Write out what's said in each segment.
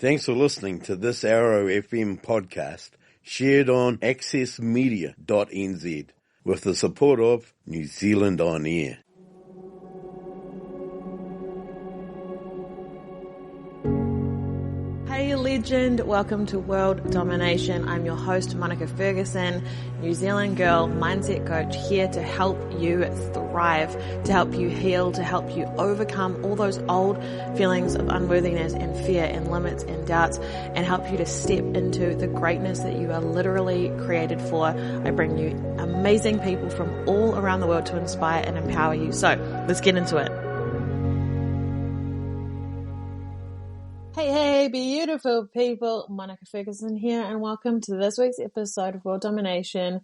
Thanks for listening to this Arrow FM podcast shared on accessmedia.nz with the support of New Zealand On Air. Hey legend, welcome to World Domination. I'm your host, Monica Ferguson, New Zealand girl, mindset coach, here to help you thrive, to help you heal, to help you overcome all those old feelings of unworthiness and fear and limits and doubts, and help you to step into the greatness that you are literally created for. I bring you amazing people from all around the world to inspire and empower you. So let's get into it. Hey, beautiful people, Monica Ferguson here, and welcome to this week's episode of World Domination,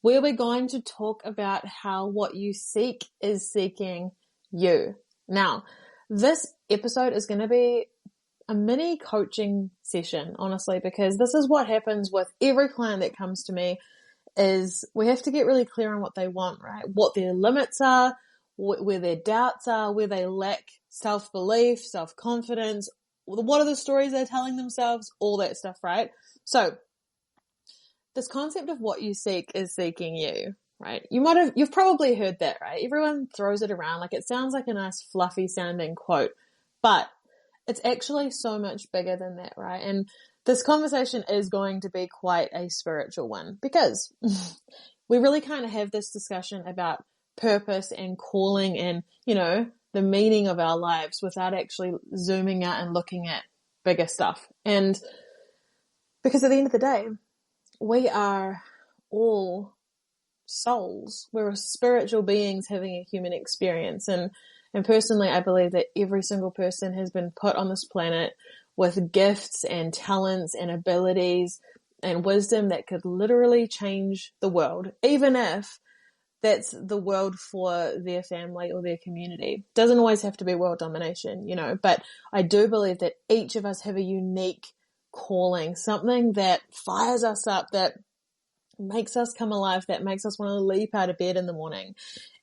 where we're going to talk about how what you seek is seeking you. Now, this episode is going to be a mini coaching session, honestly, because this is what happens with every client that comes to me, is we have to get really clear on what they want, right? What their limits are, where their doubts are, where they lack self-belief, self-confidence, what are the stories they're telling themselves, all that stuff, right? So this concept of what you seek is seeking you, right? You've probably heard that, right? Everyone throws it around like it sounds like a nice fluffy sounding quote, but it's actually so much bigger than that, right? And this conversation is going to be quite a spiritual one because we really kind of have this discussion about purpose and calling and, the meaning of our lives without actually zooming out and looking at bigger stuff. And because at the end of the day, we are all souls. We're spiritual beings having a human experience. And personally, I believe that every single person has been put on this planet with gifts and talents and abilities and wisdom that could literally change the world, even if that's the world for their family or their community. Doesn't always have to be world domination, but I do believe that each of us have a unique calling, something that fires us up, that makes us come alive, that makes us want to leap out of bed in the morning.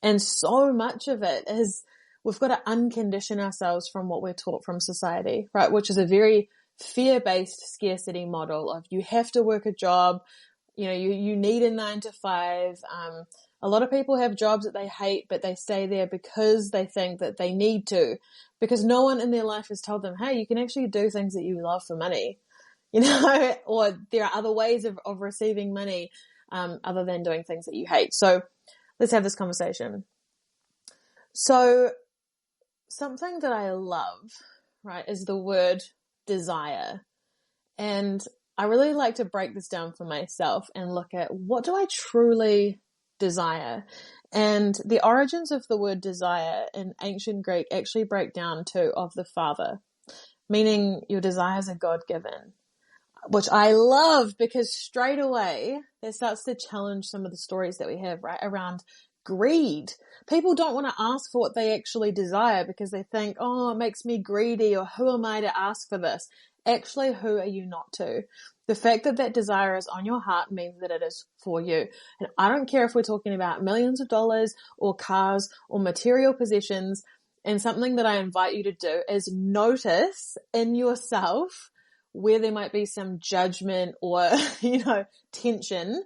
And so much of it is we've got to uncondition ourselves from what we're taught from society, right? Which is a very fear-based scarcity model of you have to work a job, you need a 9 to 5, a lot of people have jobs that they hate, but they stay there because they think that they need to, because no one in their life has told them, hey, you can actually do things that you love for money, or there are other ways of receiving money other than doing things that you hate. So let's have this conversation. So something that I love, right, is the word desire. And I really like to break this down for myself and look at what do I truly desire. And the origins of the word desire in ancient Greek actually break down to of the Father, meaning your desires are God-given, which I love because straight away that starts to challenge some of the stories that we have, right, around greed. People don't want to ask for what they actually desire because they think, oh, it makes me greedy, or who am I to ask for this? Actually, who are you not to? The fact that that desire is on your heart means that it is for you. And I don't care if we're talking about millions of dollars or cars or material possessions. And something that I invite you to do is notice in yourself where there might be some judgment or, tension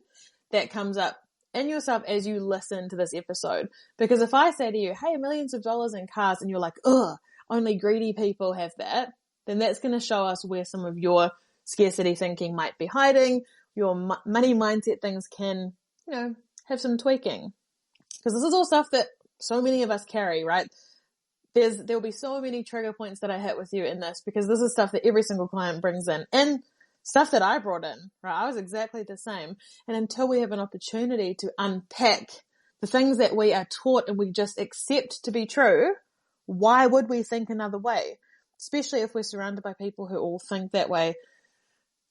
that comes up in yourself as you listen to this episode. Because if I say to you, hey, millions of dollars in cars, and you're like, ugh, only greedy people have that, then that's going to show us where some of your scarcity thinking might be hiding. Your money mindset things can, have some tweaking. Because this is all stuff that so many of us carry, right? There'll be so many trigger points that I hit with you in this, because this is stuff that every single client brings in, and stuff that I brought in, right? I was exactly the same. And until we have an opportunity to unpack the things that we are taught and we just accept to be true, why would we think another way? Especially if we're surrounded by people who all think that way.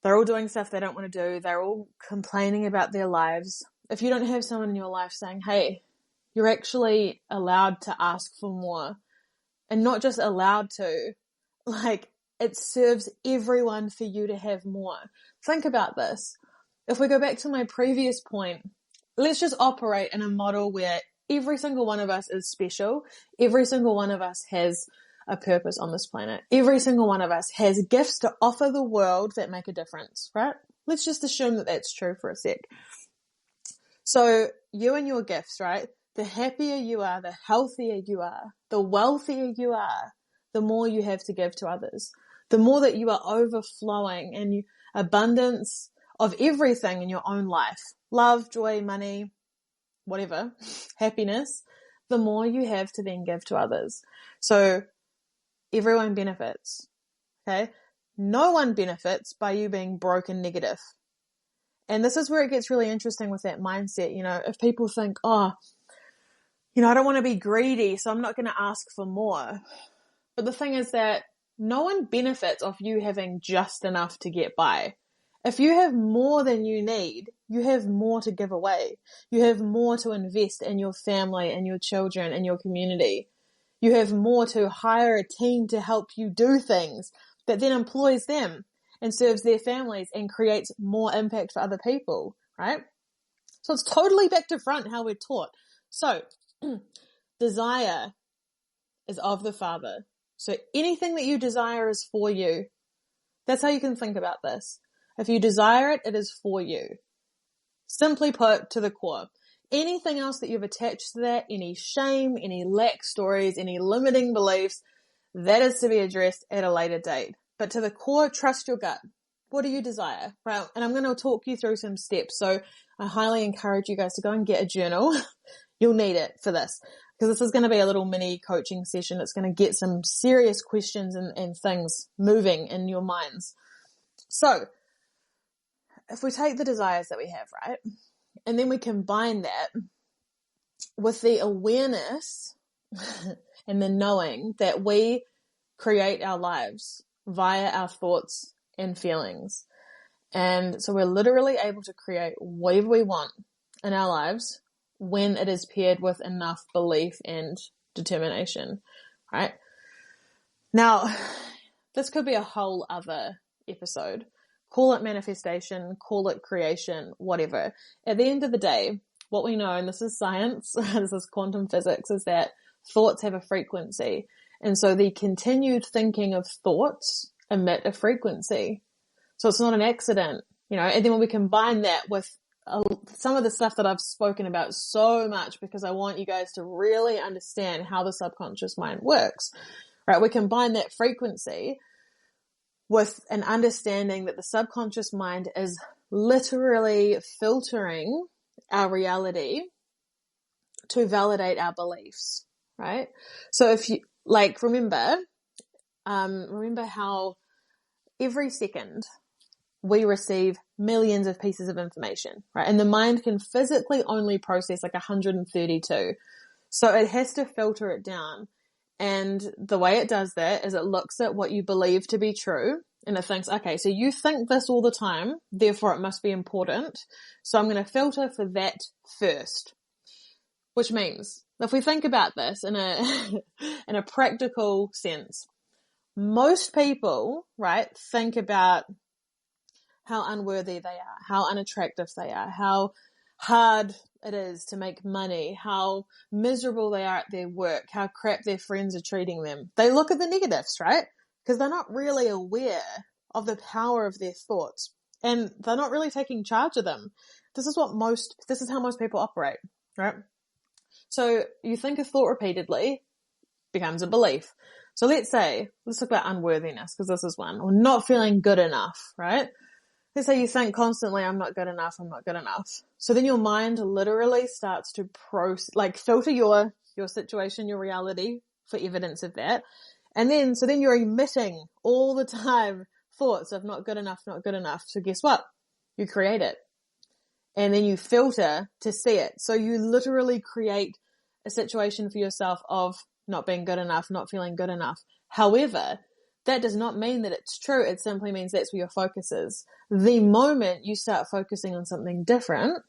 They're all doing stuff they don't want to do. They're all complaining about their lives. If you don't have someone in your life saying, hey, you're actually allowed to ask for more, and not just allowed to, like, it serves everyone for you to have more. Think about this. If we go back to my previous point, let's just operate in a model where every single one of us is special. Every single one of us has a purpose on this planet. Every single one of us has gifts to offer the world that make a difference, right? Let's just assume that that's true for a sec. So you and your gifts, right? The happier you are, the healthier you are, the wealthier you are, the more you have to give to others. The more that you are overflowing and abundance of everything in your own life, love, joy, money, whatever, happiness, the more you have to then give to others. So everyone benefits, okay? No one benefits by you being broke and negative. And this is where it gets really interesting with that mindset. If people think, I don't want to be greedy, so I'm not going to ask for more. But the thing is that no one benefits off you having just enough to get by. If you have more than you need, you have more to give away. You have more to invest in your family and your children and your community. You have more to hire a team to help you do things that then employs them and serves their families and creates more impact for other people, right? So it's totally back to front how we're taught. So desire is of the Father. So anything that you desire is for you. That's how you can think about this. If you desire it, it is for you. Simply put, to the core. Anything else that you've attached to that, any shame, any lack stories, any limiting beliefs, that is to be addressed at a later date. But to the core, trust your gut. What do you desire? Right? And I'm going to talk you through some steps. So I highly encourage you guys to go and get a journal. You'll need it for this, because this is going to be a little mini coaching session. It's going to get some serious questions and things moving in your minds. So if we take the desires that we have, right, and then we combine that with the awareness and the knowing that we create our lives via our thoughts and feelings. And so we're literally able to create whatever we want in our lives when it is paired with enough belief and determination, right? Now, this could be a whole other episode. Call it manifestation, call it creation, whatever. At the end of the day, what we know, and this is science, this is quantum physics, is that thoughts have a frequency. And so the continued thinking of thoughts emit a frequency. So it's not an accident, and then when we combine that with some of the stuff that I've spoken about so much, because I want you guys to really understand how the subconscious mind works, right? We combine that frequency with an understanding that the subconscious mind is literally filtering our reality to validate our beliefs, right? So if you, remember how every second we receive millions of pieces of information, right? And the mind can physically only process 132. So it has to filter it down. And the way it does that is it looks at what you believe to be true, and it thinks, okay, so you think this all the time, therefore it must be important. So I'm going to filter for that first. Which means, if we think about this in a practical sense, most people, right, think about how unworthy they are, how unattractive they are, how hard it is to make money, how miserable they are at their work, how crap their friends are treating them. They look at the negatives, right? Because they're not really aware of the power of their thoughts, and they're not really taking charge of them. This is how most people operate, right? So you think a thought repeatedly becomes a belief. So let's talk about unworthiness, because this is one, or not feeling good enough, right? Let's say you think constantly, I'm not good enough, I'm not good enough. So then your mind literally starts to filter your situation, your reality for evidence of that. And then, so then you're emitting all the time thoughts of not good enough, not good enough. So guess what? You create it. And then you filter to see it. So you literally create a situation for yourself of not being good enough, not feeling good enough. However, that does not mean that it's true. It simply means that's where your focus is. The moment you start focusing on something different,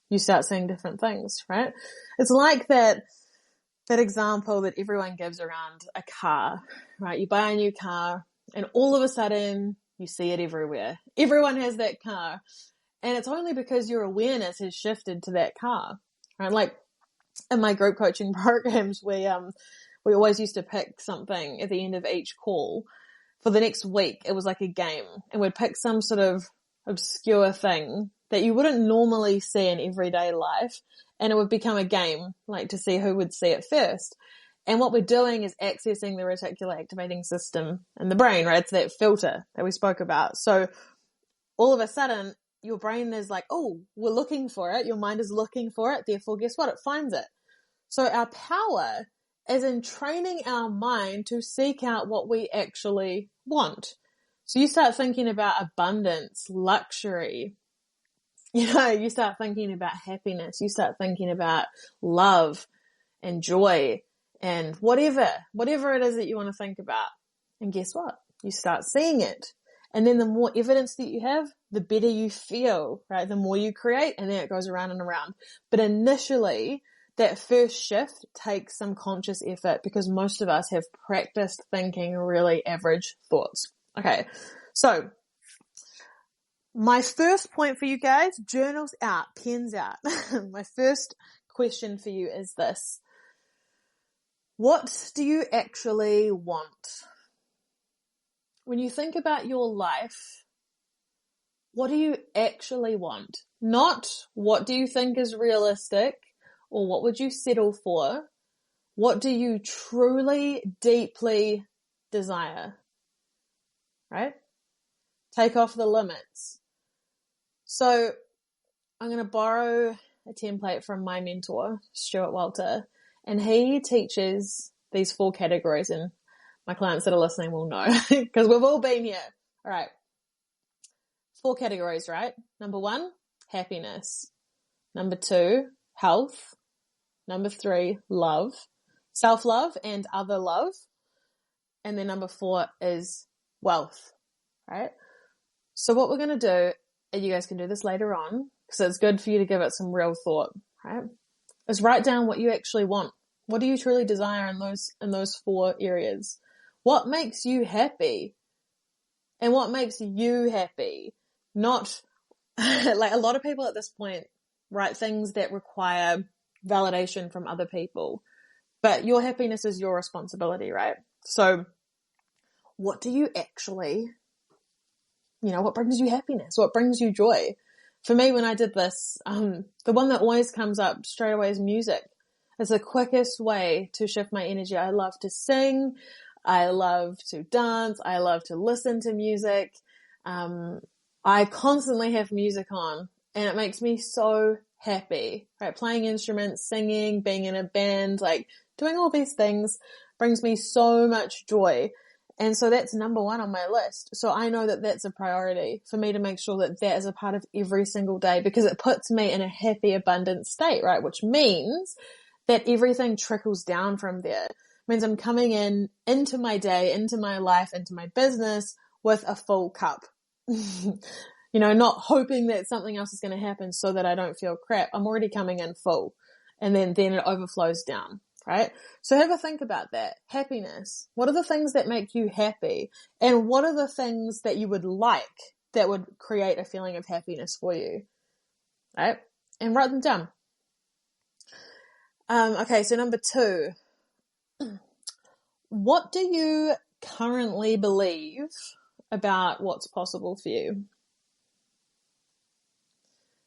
you start seeing different things, right? It's like that example that everyone gives around a car, right? You buy a new car and all of a sudden you see it everywhere. Everyone has that car. And it's only because your awareness has shifted to that car, right? Like in my group coaching programs, we always used to pick something at the end of each call for the next week. It was like a game, and we'd pick some sort of obscure thing that you wouldn't normally see in everyday life, and it would become a game, like to see who would see it first. And what we're doing is accessing the reticular activating system in the brain, right? It's that filter that we spoke about. So all of a sudden, your brain is like, oh, we're looking for it. Your mind is looking for it. Therefore, guess what? It finds it. So our power is in training our mind to seek out what we actually want. So you start thinking about abundance, luxury, you start thinking about happiness, you start thinking about love and joy and whatever it is that you want to think about. And guess what? You start seeing it. And then the more evidence that you have, the better you feel, right? The more you create, and then it goes around and around. But initially, that first shift takes some conscious effort because most of us have practiced thinking really average thoughts. Okay, so my first point for you guys, journals out, pens out. My first question for you is this. What do you actually want? When you think about your life, what do you actually want? Not what do you think is realistic or what would you settle for? What do you truly, deeply desire? Right? Take off the limits. So I'm going to borrow a template from my mentor, Stuart Walter, and he teaches these 4 categories, and my clients that are listening will know because we've all been here. All right. 4 categories, right? Number 1, happiness. Number 2, health. Number 3, love, self-love and other love. And then number 4 is wealth, right? So what we're going to do, and you guys can do this later on, because it's good for you to give it some real thought, right? Is write down what you actually want. What do you truly desire in those 4 areas? What makes you happy? And what makes you happy? Not like a lot of people at this point write things that require validation from other people, but your happiness is your responsibility, right? So what do you actually, what brings you happiness? What brings you joy? For me, when I did this, the one that always comes up straight away is music. It's the quickest way to shift my energy. I love to sing. I love to dance. I love to listen to music. I constantly have music on, and it makes me so happy, right? Playing instruments, singing, being in a band, like doing all these things brings me so much joy. And so that's number 1 on my list. So I know that that's a priority for me to make sure that that is a part of every single day, because it puts me in a happy, abundant state, right? Which means that everything trickles down from there. It means I'm coming into my day, into my life, into my business with a full cup. Not hoping that something else is going to happen so that I don't feel crap. I'm already coming in full, and then it overflows down, right? So have a think about that. Happiness. What are the things that make you happy? And what are the things that you would like that would create a feeling of happiness for you, right? And write them down. Okay, so number 2. What do you currently believe about what's possible for you?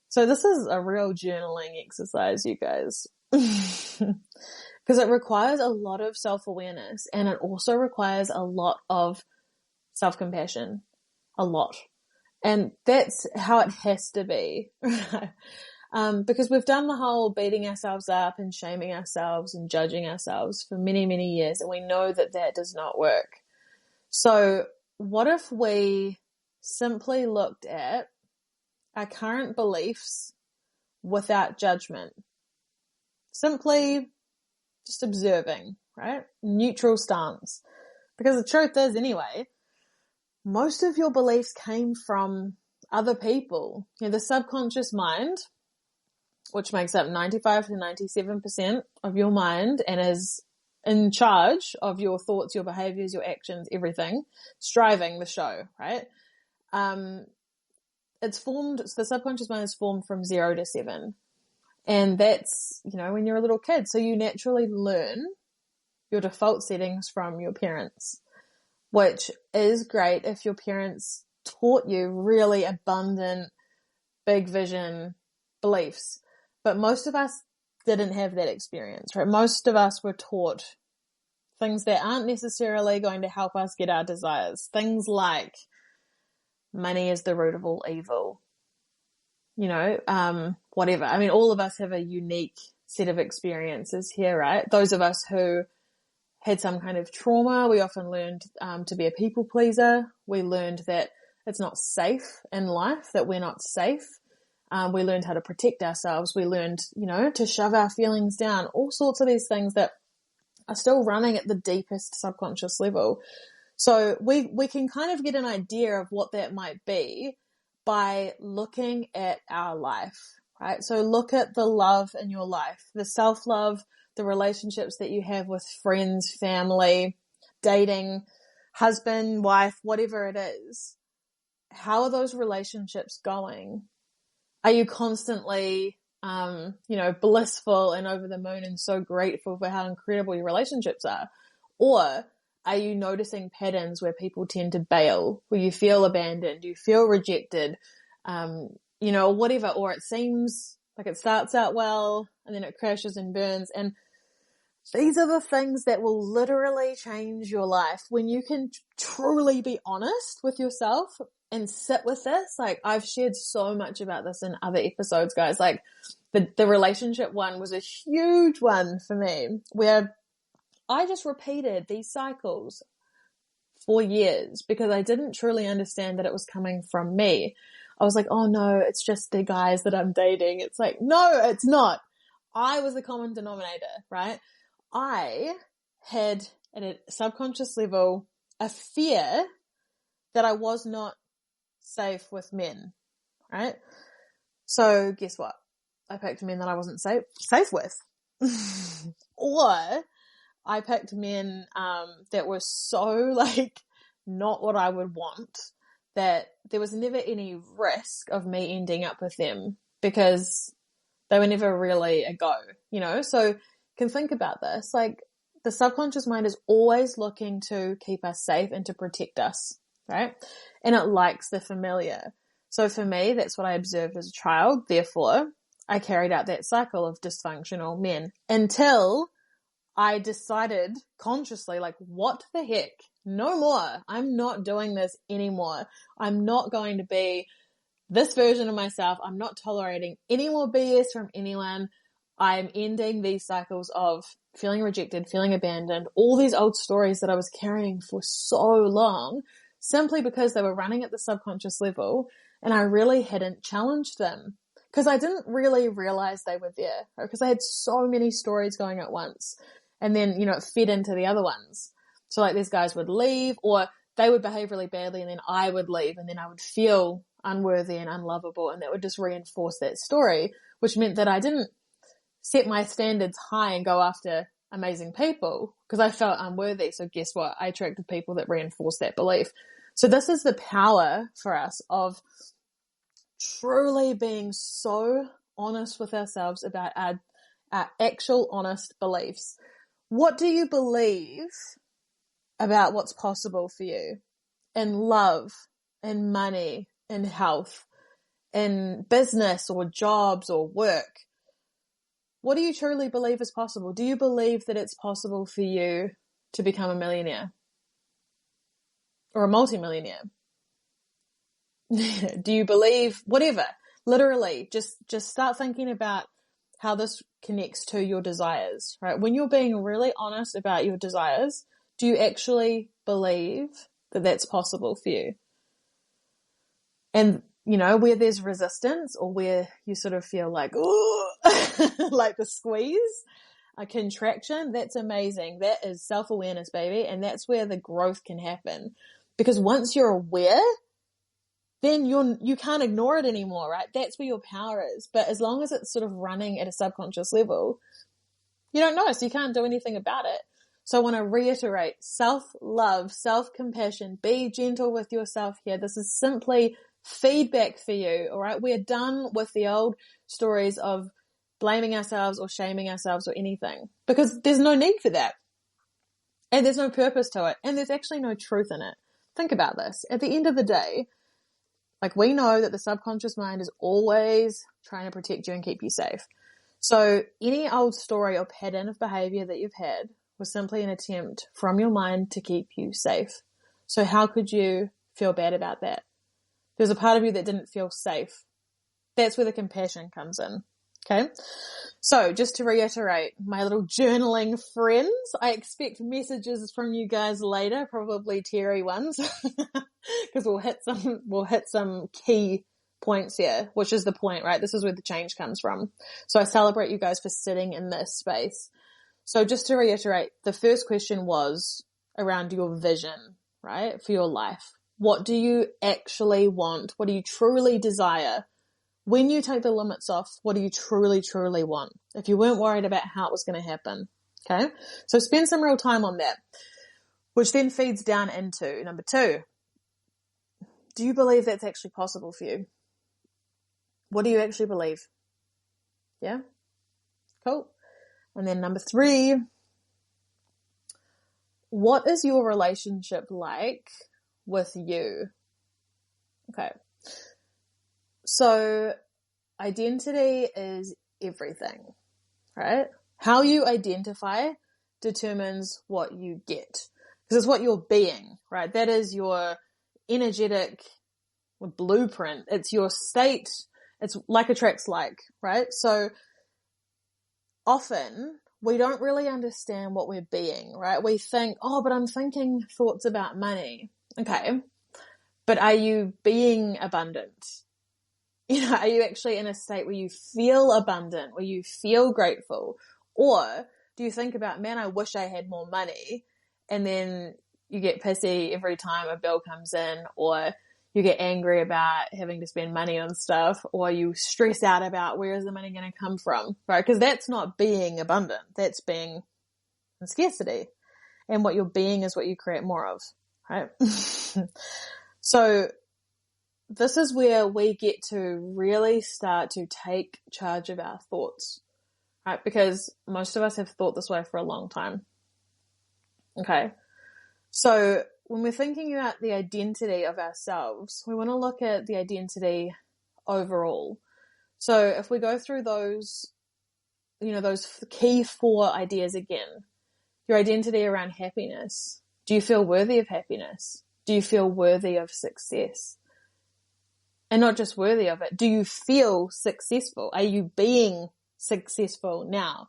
So this is a real journaling exercise, you guys, because it requires a lot of self-awareness, and it also requires a lot of self-compassion, a lot. And that's how it has to be, because we've done the whole beating ourselves up and shaming ourselves and judging ourselves for many, many years, and we know that that does not work. So what if we simply looked at our current beliefs without judgment? Simply just observing, right? Neutral stance. Because the truth is, anyway, most of your beliefs came from other people. The subconscious mind, which makes up 95 to 97% of your mind and is in charge of your thoughts, your behaviors, your actions, everything, it's driving the show, right? It's formed, so the subconscious mind is formed from 0 to 7. And that's, when you're a little kid. So you naturally learn your default settings from your parents, which is great if your parents taught you really abundant, big vision beliefs. But most of us didn't have that experience, right? Most of us were taught things that aren't necessarily going to help us get our desires. Things like money is the root of all evil, whatever. I mean, all of us have a unique set of experiences here, right? Those of us who had some kind of trauma, we often learned to be a people pleaser. We learned that it's not safe in life, that we're not safe. We learned how to protect ourselves. We learned, to shove our feelings down, all sorts of these things that are still running at the deepest subconscious level. So we can kind of get an idea of what that might be by looking at our life, right? So look at the love in your life, the self-love, the relationships that you have with friends, family, dating, husband, wife, whatever it is. How are those relationships going? Are you constantly, blissful and over the moon and so grateful for how incredible your relationships are? Or are you noticing patterns where people tend to bail, where you feel abandoned, you feel rejected, whatever, or it seems like it starts out well and then it crashes and burns? And these are the things that will literally change your life when you can truly be honest with yourself and sit with this. Like, I've shared so much about this in other episodes, guys. Like the relationship one was a huge one for me, where I just repeated these cycles for years because I didn't truly understand that it was coming from me. I was like, oh no, it's just the guys that I'm dating. It's like, no, it's not. I was the common denominator, right? I had at a subconscious level a fear that I was not safe with men, right? So guess what? I picked men that I wasn't safe with. Or I picked men that were so not what I would want, that there was never any risk of me ending up with them because they were never really a go, So you can think about this. Like, the subconscious mind is always looking to keep us safe and to protect us, right? And it likes the familiar. So for me, that's what I observed as a child. Therefore, I carried out that cycle of dysfunctional men until I decided consciously, what the heck? No more. I'm not doing this anymore. I'm not going to be this version of myself. I'm not tolerating any more BS from anyone. I'm ending these cycles of feeling rejected, feeling abandoned, all these old stories that I was carrying for so long, simply because they were running at the subconscious level and I really hadn't challenged them because I didn't really realize they were there, because I had so many stories going at once. And then, it fed into the other ones. So these guys would leave, or they would behave really badly, and then I would leave, and then I would feel unworthy and unlovable, and that would just reinforce that story, which meant that I didn't set my standards high and go after amazing people because I felt unworthy. So guess what? I attracted people that reinforced that belief. So this is the power for us of truly being so honest with ourselves about our actual honest beliefs. What do you believe about what's possible for you in love, in money, in health, in business or jobs or work? What do you truly believe is possible? Do you believe that it's possible for you to become a millionaire or a multimillionaire? Do you believe whatever? Literally, just start thinking about how this connects to your desires, right? When you're being really honest about your desires, do you actually believe that that's possible for you? And, where there's resistance or where you sort of feel like, ooh, like the squeeze, a contraction, that's amazing. That is self-awareness, baby. And that's where the growth can happen. Because once you're aware, then you can't ignore it anymore, right? That's where your power is. But as long as it's sort of running at a subconscious level, you don't know, so you can't do anything about it. So I want to reiterate, self-love, self-compassion, be gentle with yourself here. This is simply feedback for you, all right? We're done with the old stories of blaming ourselves or shaming ourselves or anything, because there's no need for that. And there's no purpose to it. And there's actually no truth in it. Think about this. At the end of the day, like, we know that the subconscious mind is always trying to protect you and keep you safe. So any old story or pattern of behavior that you've had was simply an attempt from your mind to keep you safe. So how could you feel bad about that? There's a part of you that didn't feel safe. That's where the compassion comes in. Okay. So just to reiterate, my little journaling friends, I expect messages from you guys later, probably Terry ones, because we'll hit some key points here, which is the point, right? This is where the change comes from. So I celebrate you guys for sitting in this space. So just to reiterate, the first question was around your vision, right? For your life. What do you actually want? What do you truly desire? When you take the limits off, what do you truly, truly want? If you weren't worried about how it was going to happen. Okay. So spend some real time on that, which then feeds down into number 2. Do you believe that's actually possible for you? What do you actually believe? Yeah. Cool. And then number 3, what is your relationship like with you? Okay. So identity is everything, right? How you identify determines what you get, because it's what you're being, right? That is your energetic blueprint. It's your state. It's like attracts like, right? So often we don't really understand what we're being, right? We think, oh, but I'm thinking thoughts about money. Okay. But are you being abundant? Are you actually in a state where you feel abundant, where you feel grateful? Or do you think about, man, I wish I had more money, and then you get pissy every time a bill comes in, or you get angry about having to spend money on stuff, or you stress out about where is the money going to come from, right? Because that's not being abundant. That's being in scarcity. And what you're being is what you create more of, right? So this is where we get to really start to take charge of our thoughts, right? Because most of us have thought this way for a long time. Okay. So when we're thinking about the identity of ourselves, we want to look at the identity overall. So if we go through those, those key 4 ideas again, your identity around happiness. Do you feel worthy of happiness? Do you feel worthy of success? And not just worthy of it. Do you feel successful? Are you being successful now?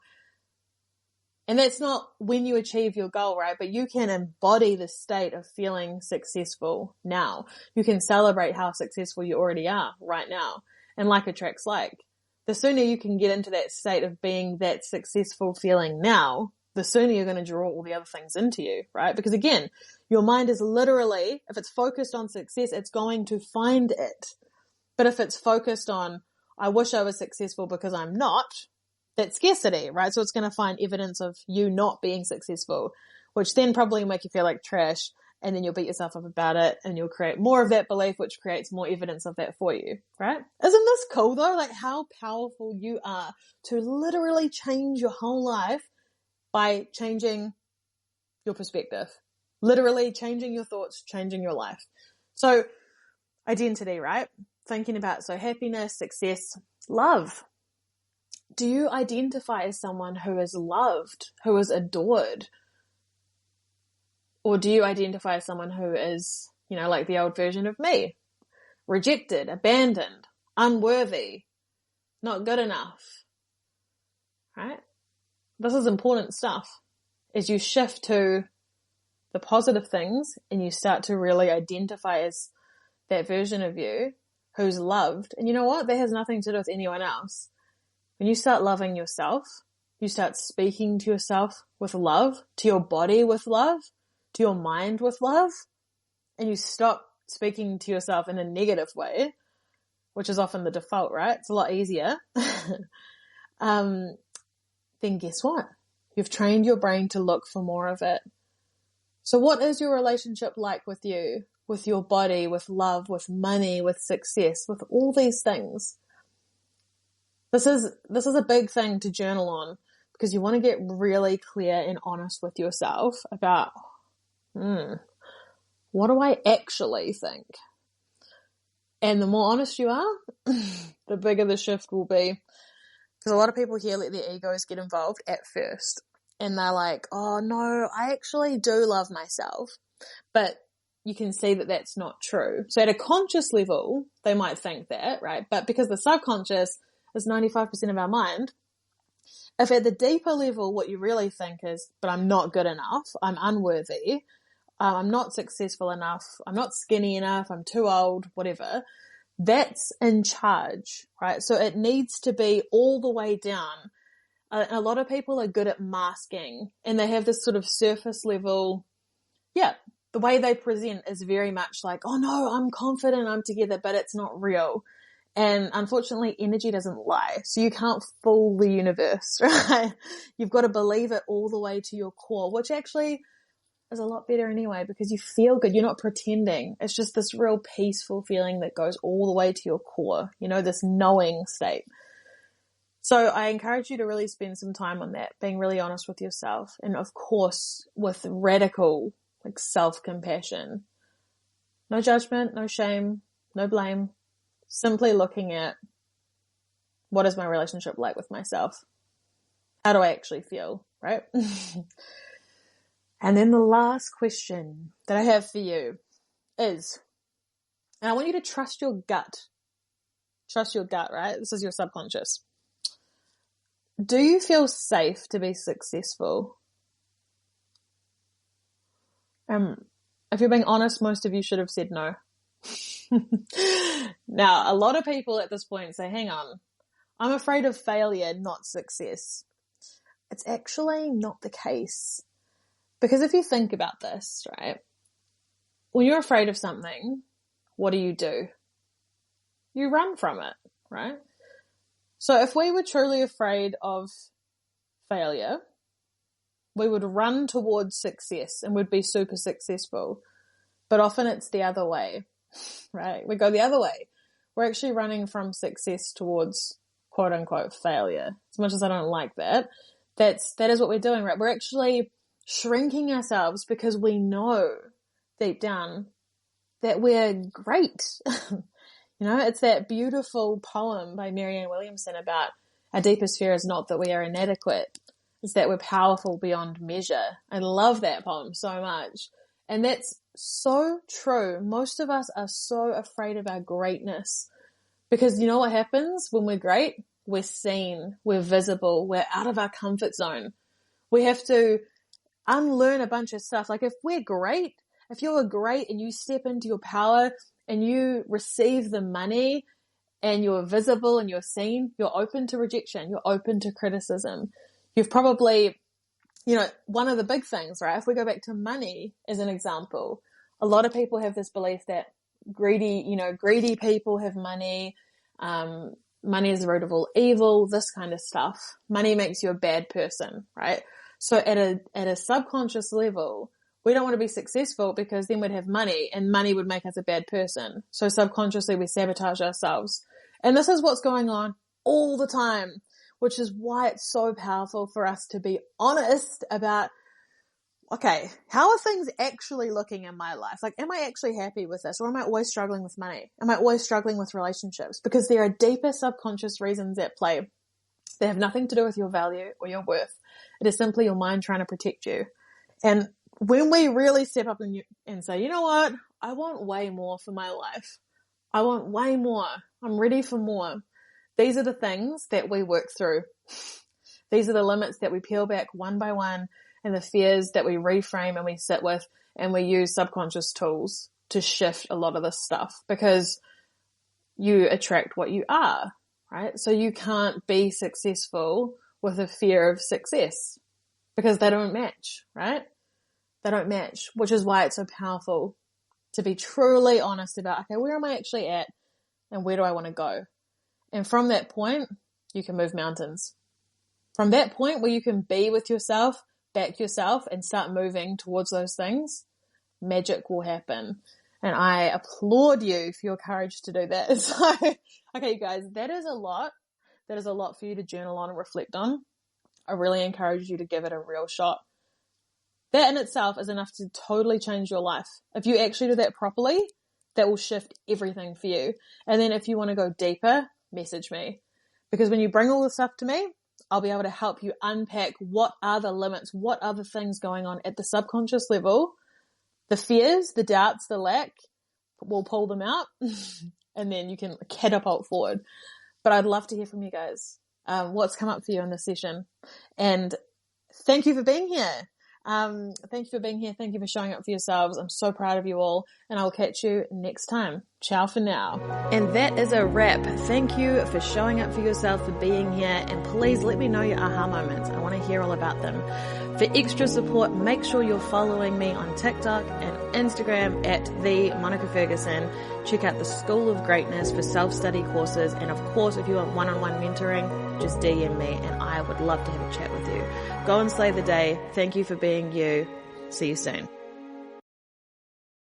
And that's not when you achieve your goal, right? But you can embody the state of feeling successful now. You can celebrate how successful you already are right now. And like attracts like. The sooner you can get into that state of being that successful feeling now, the sooner you're going to draw all the other things into you, right? Because again, your mind is literally, if it's focused on success, it's going to find it. But if it's focused on, I wish I was successful because I'm not, that's scarcity, right? So it's going to find evidence of you not being successful, which then probably make you feel like trash, and then you'll beat yourself up about it, and you'll create more of that belief, which creates more evidence of that for you, right? Isn't this cool though? Like how powerful you are to literally change your whole life by changing your perspective, literally changing your thoughts, changing your life. So identity, right? Thinking about, so happiness, success, love. Do you identify as someone who is loved, who is adored? Or do you identify as someone who is, like the old version of me, rejected, abandoned, unworthy, not good enough, right? This is important stuff. As you shift to the positive things and you start to really identify as that version of you who's loved. And you know what? That has nothing to do with anyone else. When you start loving yourself, you start speaking to yourself with love, to your body with love, to your mind with love, and you stop speaking to yourself in a negative way, which is often the default, right? It's a lot easier. Then guess what? You've trained your brain to look for more of it. So what is your relationship like with you, with your body, with love, with money, with success, with all these things? This is a big thing to journal on, because you want to get really clear and honest with yourself about, what do I actually think? And the more honest you are, the bigger the shift will be. Because a lot of people here let their egos get involved at first. And they're like, oh no, I actually do love myself. But you can see that that's not true. So at a conscious level, they might think that, right? But because the subconscious is 95% of our mind, if at the deeper level what you really think is, but I'm not good enough, I'm unworthy, I'm not successful enough, I'm not skinny enough, I'm too old, whatever, that's in charge, right? So it needs to be all the way down. A lot of people are good at masking, and they have this sort of surface level, the way they present is very much like, oh no, I'm confident, I'm together, but it's not real. And unfortunately, energy doesn't lie. So you can't fool the universe, right? You've got to believe it all the way to your core, which actually is a lot better anyway, because you feel good. You're not pretending. It's just this real peaceful feeling that goes all the way to your core, this knowing state. So I encourage you to really spend some time on that, being really honest with yourself. And of course, with radical self-compassion. No judgment, no shame, no blame. Simply looking at, what is my relationship like with myself? How do I actually feel, right? And then the last question that I have for you is, and I want you to trust your gut. Trust your gut, right? This is your subconscious. Do you feel safe to be successful? If you're being honest, most of you should have said no. Now, a lot of people at this point say, hang on, I'm afraid of failure, not success. It's actually not the case. Because if you think about this, right, when you're afraid of something, what do? You run from it, right? So if we were truly afraid of failure, we would run towards success and would be super successful. But often it's the other way, right? We go the other way. We're actually running from success towards quote unquote failure. As much as I don't like that, that is what we're doing, right? We're actually shrinking ourselves because we know deep down that we're great. It's that beautiful poem by Marianne Williamson about our deepest fear is not that we are inadequate. It's that we're powerful beyond measure. I love that poem so much. And that's so true. Most of us are so afraid of our greatness because you know what happens when we're great? We're seen, we're visible, we're out of our comfort zone. We have to unlearn a bunch of stuff. Like if you're great and you step into your power and you receive the money and you're visible and you're seen, you're open to rejection, you're open to criticism. You've probably, one of the big things, right? If we go back to money as an example, a lot of people have this belief that greedy people have money. Money is the root of all evil, this kind of stuff. Money makes you a bad person, right? So at a subconscious level, we don't want to be successful because then we'd have money and money would make us a bad person. So subconsciously we sabotage ourselves. And this is what's going on all the time, which is why it's so powerful for us to be honest about, okay, how are things actually looking in my life? Like, am I actually happy with this? Or am I always struggling with money? Am I always struggling with relationships? Because there are deeper subconscious reasons at play. They have nothing to do with your value or your worth. It is simply your mind trying to protect you. And when we really step up and say, you know what? I want way more for my life. I want way more. I'm ready for more. These are the things that we work through. These are the limits that we peel back one by one and the fears that we reframe and we sit with, and we use subconscious tools to shift a lot of this stuff because you attract what you are, right? So you can't be successful with a fear of success because they don't match, right? They don't match, which is why it's so powerful to be truly honest about, okay, where am I actually at and where do I want to go? And from that point, you can move mountains. From that point where you can be with yourself, back yourself, and start moving towards those things, magic will happen. And I applaud you for your courage to do that. So, okay, you guys, that is a lot. That is a lot for you to journal on and reflect on. I really encourage you to give it a real shot. That in itself is enough to totally change your life. If you actually do that properly, that will shift everything for you. And then if you want to go deeper, message me. Because when you bring all this stuff to me, I'll be able to help you unpack what are the limits, what are the things going on at the subconscious level, the fears, the doubts, the lack. We'll pull them out and then you can catapult forward. But I'd love to hear from you guys. What's come up for you in this session? And thank you for being here. Thank you for being here. Thank you for showing up for yourselves. I'm so proud of you all, and I'll catch you next time. Ciao for now. And that is a wrap. Thank you for showing up for yourself, for being here, and please let me know your aha moments. I want to hear all about them. For extra support, make sure you're following me on TikTok and Instagram at the Monica Ferguson. Check out the School of Greatness for self-study courses, and of course, if you want one-on-one mentoring, just DM me, and I would love to have a chat with you. Go and slay the day. Thank you for being you. See you soon.